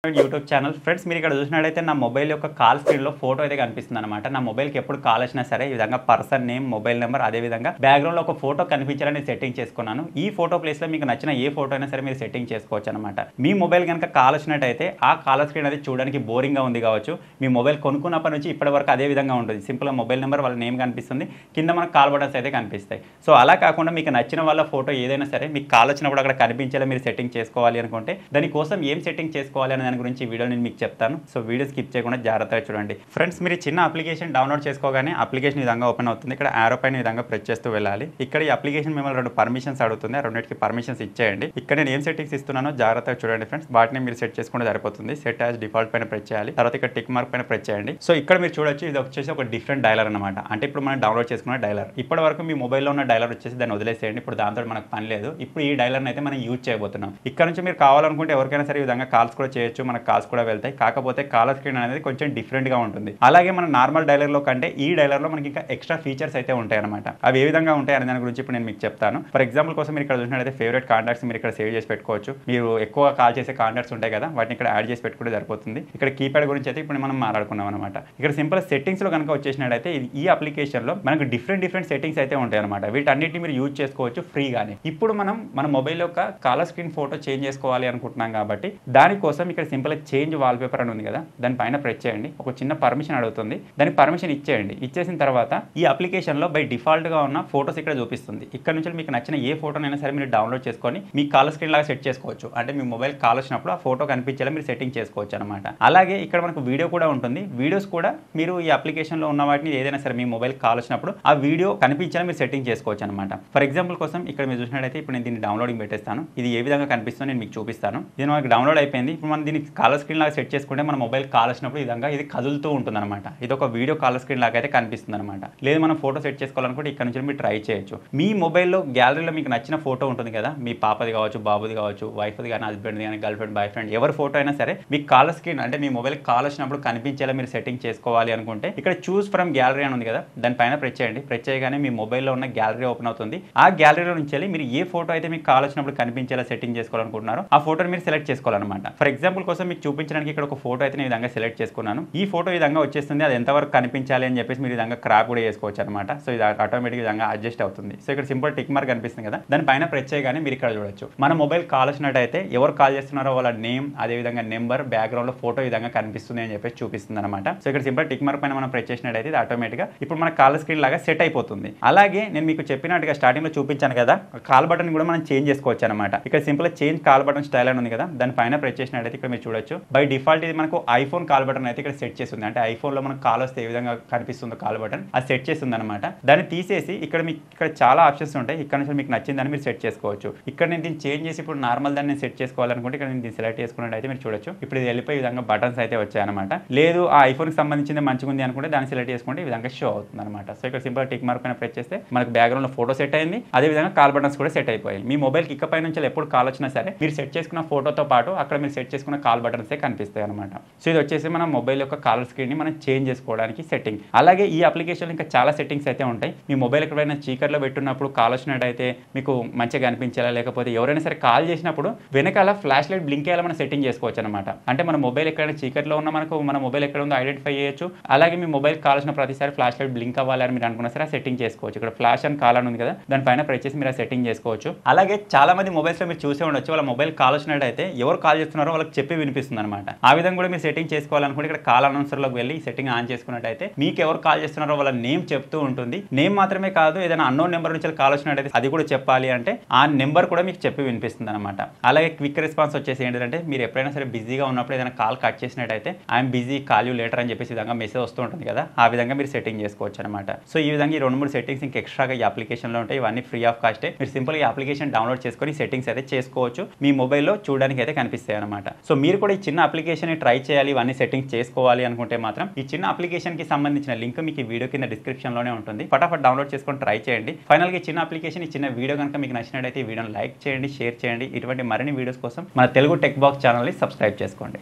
YouTube channel friends మీరు ఇక్కడ చూసినట్లయితే నా మొబైల్ యొక్క కాల్ స్క్రీన్లో ఫోటో అయితే కనిపిస్తుంది అనమాట. నా మొబైల్కి ఎప్పుడు కాల్ వచ్చినా సరే ఈ విధంగా పర్సన్ నేమ్, మొబైల్ నెంబర్, అదేవిధంగా బ్యాక్గ్రౌండ్లో ఒక ఫోటో కనిపించాలని సెట్టింగ్ చేసుకున్నాను. ఈ ఫోటో ప్లేస్లో మీకు నచ్చిన ఏ ఫోటో అయినా సరే మీరు సెట్టింగ్ చేసుకోవచ్చు అనమాట. మీ మొబైల్ కనుక కాల్ వచ్చినట్టయితే ఆ కాల్ స్క్రీన్ అది చూడడానికి బోరింగ్గా ఉంది కావచ్చు. మీ మొబైల్ కొనుక్కున్నప్పటి నుంచి ఇప్పటి వరకు అదే విధంగా ఉంటుంది. సింపుల్గా మొబైల్ నెంబర్, వాళ్ళ నేమ్ కనిపిస్తుంది, కింద మనకు కాల్ బటన్స్ అయితే కనిపిస్తాయి. సో అలా కాకుండా మీకు నచ్చిన వాళ్ళ ఫోటో ఏదైనా సరే మీకు కాల్ వచ్చినప్పుడు అక్కడ కనిపించేలా మీరు సెట్టింగ్ చేసుకోవాలి అనుకుంటే దానికోసం ఏం సెట్టింగ్ చేసుకోవాలి అనే దాని గురించి వీడియో నేను మీకు చెప్తాను. సో వీడియో స్కిప్ చేయకుండా జాగ్రత్తగా చూడండి. ఫ్రెండ్స్ మీరు చిన్న అప్లికేషన్ డౌన్లోడ్ చేసుకోగానే అప్లికేషన్ ఈ విధంగా ఓపెన్ అవుతుంది. ఇక్కడ ఆరో పైన ఈ విధంగా ప్రెస్ చేస్తూ వెళ్ళాలి. ఇక్కడ ఈ అప్లికేషన్ మిమ్మల్ని 2 పర్మిషన్స్ అడుగుతుంది. ఆ రెండింటికి పర్మిషన్స్ ఇచ్చేయండి. ఇక్కడ నేను ఏం సెట్టింగ్స్ ఇస్తున్నానో జాగ్రత్తగా చూడండి ఫ్రెండ్స్. వాటిని మీరు సెట్ చేసుకుంటే సరిపోతుంది. సెట్ యాజ్ డిఫాల్ట్ పైన ప్రెస్ చేయాలి. తర్వాత ఇక్కడ టిక్ మార్క్ పైన ప్రెస్ చేయండి. సో ఇక్కడ మీరు చూడొచ్చు ఇది వచ్చేసి ఒక డిఫరెంట్ డైలర్ అనమాట. అంటే ఇప్పుడు మనం డౌన్లోడ్ చేసుకున్న డైలర్. ఇప్పటి వరకు మీ మొబైల్లో ఉన్న డైలర్ వచ్చేసి దాన్ని వదిలేసేయండి. ఇప్పుడు దాంతో మనకు పని లేదు. ఇప్పుడు ఈ డైలర్ని అయితే మనం యూజ్ చేయబోతున్నాం. ఇక్కడ నుంచి మీరు కావాలనుకుంటే ఎవరికైనా సరే ఈ విధంగా కాల్స్ కూడా చేయొచ్చు. మనకు కాల్స్ కూడా వెళ్తాయి. కాకపోతే కాలర్ స్క్రీన్ అనేది కొంచెం డిఫరెంట్గా ఉంటుంది. అలాగే మన నార్మల్ డైలర్లో కంటే ఈ డైలర్లో మనకి ఇంకా ఎక్స్ట్రా ఫీచర్స్ అయితే ఉంటాయి అనమాట. అవి ఏ విధంగా ఉంటాయి అనే దాని గురించి ఇప్పుడు నేను మీకు చెప్తాను. ఫర్ ఎగ్జాంపుల్ కోసం మీరు ఇక్కడ చూసినట్లయితే ఫేవరెట్ కాంటాక్ట్స్ మీరు ఇక్కడ సేవ్ చేసి పెట్టుకోవచ్చు. మీరు ఎక్కువ కాల్ చేసే కాంటాక్ట్స్ ఉంటాయి కదా, వాటిని ఇక్కడ యాడ్ చేసి పెట్టుకుంటే సరిపోతుంది. ఇక్కడ కీప్యాడ్ గురించి అయితే ఇప్పుడు మనం మాట్లాడుకున్నాం అనమాట. ఇక్కడ సింపుల్ సెట్టింగ్స్లో కనుక వచ్చేసినట్టయితే ఈ అప్లికేషన్లో మనకు డిఫరెంట్ సెట్టింగ్స్ అయితే ఉంటాయి అనమాట. వీటన్నిటిని మీరు యూజ్ చేసుకోవచ్చు ఫ్రీగానే. ఇప్పుడు మనం మన మొబైల్ యొక్క కాలర్ స్క్రీన్ ఫోటో చేంజ్ చేసుకోవాలి అనుకుంటున్నాం కాబట్టి దానికోసం ఇక్కడ సింపుల్ చేంజ్ వాల్పేపర్ అని ఉంది కదా, దానిపైన ప్రెస్ చేయండి. ఒక చిన్న పర్మిషన్ అడుగుతుంది, దానికి పర్మిషన్ ఇచ్చేయండి. ఇచ్చేసిన తర్వాత ఈ అప్లికేషన్లో బై డిఫాల్ట్గా ఉన్న ఫోటోస్ ఇక్కడ చూపిస్తుంది. ఇక్కడ నుంచి మీకు నచ్చిన ఏ ఫోటోనైనా సరే మీరు డౌన్లోడ్ చేసుకొని మీ కాలర్ స్క్రీన్ లాగా సెట్ చేసుకోవచ్చు. అంటే మీ మొబైల్ కాల్ వచ్చినప్పుడు ఆ ఫోటో కనిపించేలా మీరు సెట్టింగ్ చేసుకోవచ్చు అనమాట. అలాగే ఇక్కడ మనకు వీడియో కూడా ఉంటుంది. వీడియోస్ కూడా మీరు ఈ అప్లికేషన్లో ఉన్న వాటిని ఏదైనా సరే మీ మొబైల్ కాల్ వచ్చినప్పుడు ఆ వీడియో కనిపించేలా మీరు సెట్టింగ్ చేసుకోవచ్చు అనమాట. ఫర్ ఎగ్జాంపుల్ కోసం ఇక్కడ మీరు చూసినట్టయితే ఇప్పుడు నేను దీన్ని డౌన్లోడింగ్ పెట్టేస్తాను. ఇది ఏ విధంగా కనిపిస్తుందో నేను మీకు చూపిస్తాను. ఇది మనకి డౌన్లోడ్ అయిపోయింది. ఇప్పుడు మనం దీన్ని కాలర్ స్క్రీన్ లాగా సెట్ చేసుకుంటే మన మొబైల్ కాల్ వచ్చినప్పుడు ఈ విధంగా ఇది కదులుతూ ఉంటుంది అనమాట. ఇది ఒక వీడియో కాలర్ స్క్రీన్ లాగా అయితే కనిపిస్తుంది అనమాట. లేదు మనం ఫోటో సెట్ చేసుకోవాలనుకుంటే ఇక్కడ నుంచి మీరు ట్రై చేయొచ్చు. మీ మొబైల్లో గ్యాలరీలో మీకు నచ్చిన ఫోటో ఉంటుంది కదా, మీ పాపది కావచ్చు, బాబుది కావచ్చు, వైఫ్ది కానీ, హస్బెండ్ది కానీ, గర్ల్ ఫ్రెండ్, బాయ్ ఫ్రెండ్, ఎవరి ఫోటో అయినా సరే మీ కాలర్ స్క్రీన్ అంటే మీ మొబైల్ కాల్ వచ్చినప్పుడు కనిపించేలా మీరు సెట్టింగ్ చేసుకోవాలి అనుకుంటే ఇక్కడ చూస్ ఫ్రమ్ గ్యాలరీ అని ఉంది కదా, దానిపైన ప్రెస్ చేయండి. ప్రెస్ చేయగానే మీ మొబైల్లో ఉన్న గ్యాలరీ ఓపెన్ అవుతుంది. ఆ గ్యాలరీలో నుంచి మీరు ఏ ఫోటో అయితే మీకు కాల్ వచ్చినప్పుడు కనిపించేలా సెట్టింగ్ చేసుకోవాలనుకుంటున్నారో ఆ ఫోటోని మీరు సెలెక్ట్ చేసుకోవాలన్నమాట. ఫర్ ఎగ్జాంపుల్ కోసం మీకు చూపించడానికి ఇక్కడ ఒక ఫోటో అయితే నేను ఈ విధంగా సెలెక్ట్ చేసుకున్నాను. ఈ ఫోటో ఈ విధంగా వచ్చేస్తుంది. అది ఎంతవరకు కనిపించాలి అని చెప్పేసి మీరు ఈ విధంగా క్రాప్ కూడా చేసుకోవచ్చు అనమాట. సో ఇది ఆటోమేటిక్ విధంగా అడ్జస్ట్ అవుతుంది. సో ఇక్కడ సింపుల్ టిక్ మార్క్ కనిపిస్తుంది కదా, దానిపైన ప్రెస్ చేయగానే మీరు ఇక్కడ చూడొచ్చు మన మొబైల్ కాల్ వచ్చినట్టయితే ఎవరు కాల్ చేస్తున్నారో వాళ్ళ నేమ్, అదేవిధంగా నెంబర్, బ్యాక్గ్రౌండ్ లో ఫోటో ఈ విధంగా కనిపిస్తుంది అని చెప్పేసి చూపిస్తుంది అనమాట. సో ఇక్కడ సింపుల్ టిక్ మార్క్ పైన మనం ప్రెస్ చేసినట్టయితే ఇది ఆటోమేటిక్గా ఇప్పుడు మన కాల్ స్క్రీన్ లాగా సెట్ అయిపోతుంది. అలాగే నేను మీకు చెప్పినట్టుగా స్టార్టింగ్ లో చూపించాను కదా, కాల్ బటన్ కూడా మనం చేంజ్ చేసుకోవచ్చు అనమాట. ఇక్కడ simple change call button style అని ఉంది కదా, దానిపైన ప్రెస్ చేసినట్టయితే ఇక్కడ మీరు చూడొచ్చు బై డిఫాల్ట్ ఇది మనకు ఐఫోన్ కాల్ బటన్ అయితే ఇక్కడ సెట్ చేస్తుంది. అంటే ఐఫోన్ లో మనకు కాల్ వస్తే ఏ విధంగా కనిపిస్తుందో కాల్ బటన్ అది సెట్ చేస్తుంది అనమాట. దాన్ని తీసేసి ఇక్కడ చాలా ఆప్షన్స్ ఉంటాయి. ఇక్కడ నుంచి మీకు నచ్చిందని మీరు సెట్ చేసుకోవచ్చు. ఇక్కడ నేను దీన్ని చేంజ్ చేసి ఇప్పుడు నార్మల్ దాన్ని సెట్ చేసుకోవాలనుకుంటే ఇక్కడ నేను దీన్ని సెలెక్ట్ చేసుకున్నట్టయితే మీరు చూడొచ్చు ఇప్పుడు ఇది వెళ్ళిపోయి ఈ విధంగా బటన్స్ అయితే వచ్చాయన్నమాట. లేదు ఆ ఐఫోన్కి సంబంధించింది మంచిగా ఉంది అనుకుంటే దాన్ని సెలెక్ట్ చేసుకుంటే ఈ విధంగా షో అవుతుంది అనమాట. సో ఇక్కడ సింపుల్ టిక్ మార్క్ పైన ప్రెస్ చేస్తే మనకు బ్యాక్గ్రౌండ్ లో ఫోటో సెట్ అయింది. అదే విధంగా కాల్ బటన్స్ కూడా సెట్ అయిపోయాయి. మీ మొబైల్కి ఇకపై నుంచి ఎప్పుడు కాల్ వచ్చినా సరే మీరు సెట్ చేసుకున్న ఫోటోతో పాటు అక్కడ మీరు సెట్ చేసుకున్న కాల్ బటన్సే కనిపిస్తాయి అనమాట. సో ఇది వచ్చేసి మన మొబైల్ యొక్క కాలర్ స్క్రీన్ ని మనం చేంజ్ చేసుకోవడానికి సెట్టింగ్. అలాగే ఈ అప్లికేషన్ ఇంకా చాలా సెట్టింగ్స్ అయితే ఉంటాయి. మీ మొబైల్ ఎక్కడైనా చీకట్లో పెట్టున్నప్పుడు కాల్ వచ్చినట్టయితే మీకు మంచిగా కనిపించేలా, లేకపోతే ఎవరైనా సరే కాల్ చేసినప్పుడు వెనకాల ఫ్లాష్ లైట్ బ్లింక్ అయ్యేలా మనం సెట్టింగ్ చేసుకోవచ్చు అనమాట. అంటే మన మొబైల్ ఎక్కడైనా చీకట్లో ఉన్న మనకు మన మొబైల్ ఎక్కడ ఉందో ఐడెంటిఫై చేయొచ్చు. అలాగే మీ మొబైల్ కాల్ వచ్చిన ప్రతిసారి ఫ్లాష్ లైట్ బ్లింక్ అవ్వాలని మీరు అనుకున్నా సరే సెట్టింగ్ చేసుకోవచ్చు. ఇక్కడ ఫ్లాష్ అండ్ కాల్ అని ఉంది కదా, దానిపైన ప్రెస్ చేసి మీరు ఆ సెట్టింగ్ చేసుకోవచ్చు. అలాగే చాలా మంది మొబైల్స్ లో మీరు చూసే ఉండొచ్చు, వాళ్ళ మొబైల్ కాల్ వచ్చినట్టయితే ఎవరు కాల్ చేస్తున్నారో వాళ్ళకి చెప్పి వినిపిస్తుంది అనమాట. ఆ విధంగా కూడా మీరు సెట్టింగ్ చేసుకోవాలనుకుంటే ఇక్కడ కాల్ అనౌన్సర్లోకి వెళ్ళి సెట్టింగ్ ఆన్ చేసుకున్నట్టయితే మీకు ఎవరు కాల్ చేస్తున్నారో వాళ్ళ నేమ్ చెప్తూ ఉంటుంది. నేమ్ మాత్రమే కాదు, ఏదైనా అన్నోన్ నెంబర్ నుంచి కాల్ వచ్చినట్టయితే అది కూడా చెప్పాలి అంటే ఆ నెంబర్ కూడా మీకు చెప్పి వినిపిస్తుంది అనమాట. అలాగే క్విక్ రెస్పాన్స్ వచ్చేసి ఏంటంటే మీరు ఎప్పుడైనా సరే బిజీగా ఉన్నప్పుడు ఏదైనా కాల్ కట్ చేసినట్టయితే I'm busy, call you later అని చెప్పేసి విధంగా మెసేజ్ వస్తూ ఉంటుంది కదా, ఆ విధంగా మీరు సెట్టింగ్ చేసుకోవచ్చు అనమాట. సో ఈ విధంగా ఈ 2-3 సెట్టింగ్స్ ఇంకా ఎక్స్ట్రాగా ఈ అప్లికేషన్లో ఉంటాయి. ఇవన్నీ ఫ్రీ ఆఫ్ కాస్టే. మీరు సింపుల్ ఈ అప్లికేషన్ డౌన్లోడ్ చేసుకొని సెట్టింగ్స్ అయితే చేసుకోవచ్చు. మీ మొబైల్లో చూడడానికి అయితే కనిపిస్తాయి అనమాట. సో మీరు కూడా ఈ చిన్న అప్లికేషన్ ట్రై చేయాలి, ఇవన్నీ సెట్టింగ్స్ చేసుకోవాలి అనుకుంటే మాత్రం ఈ చిన్న అప్లికేషన్ కి సంబంధించిన లింక్ మీకు ఈ వీడియో కింద డిస్క్రిప్షన్ లోనే ఉంటుంది. ఫటాఫట్ డౌన్లోడ్ చేసుకొని ట్రై చేయండి. ఫైనల్ గా ఈ చిన్న అప్లికేషన్, ఈ చిన్న వీడియో కనుక మీకు నచ్చినట్టయితే ఈ వీడియోని లైక్ చేయండి, షేర్ చేయండి. ఇటువంటి మరిన్ని వీడియోస్ కోసం మన తెలుగు టెక్ బాక్స్ ఛానల్ ని సబ్స్క్రైబ్ చేసుకోండి.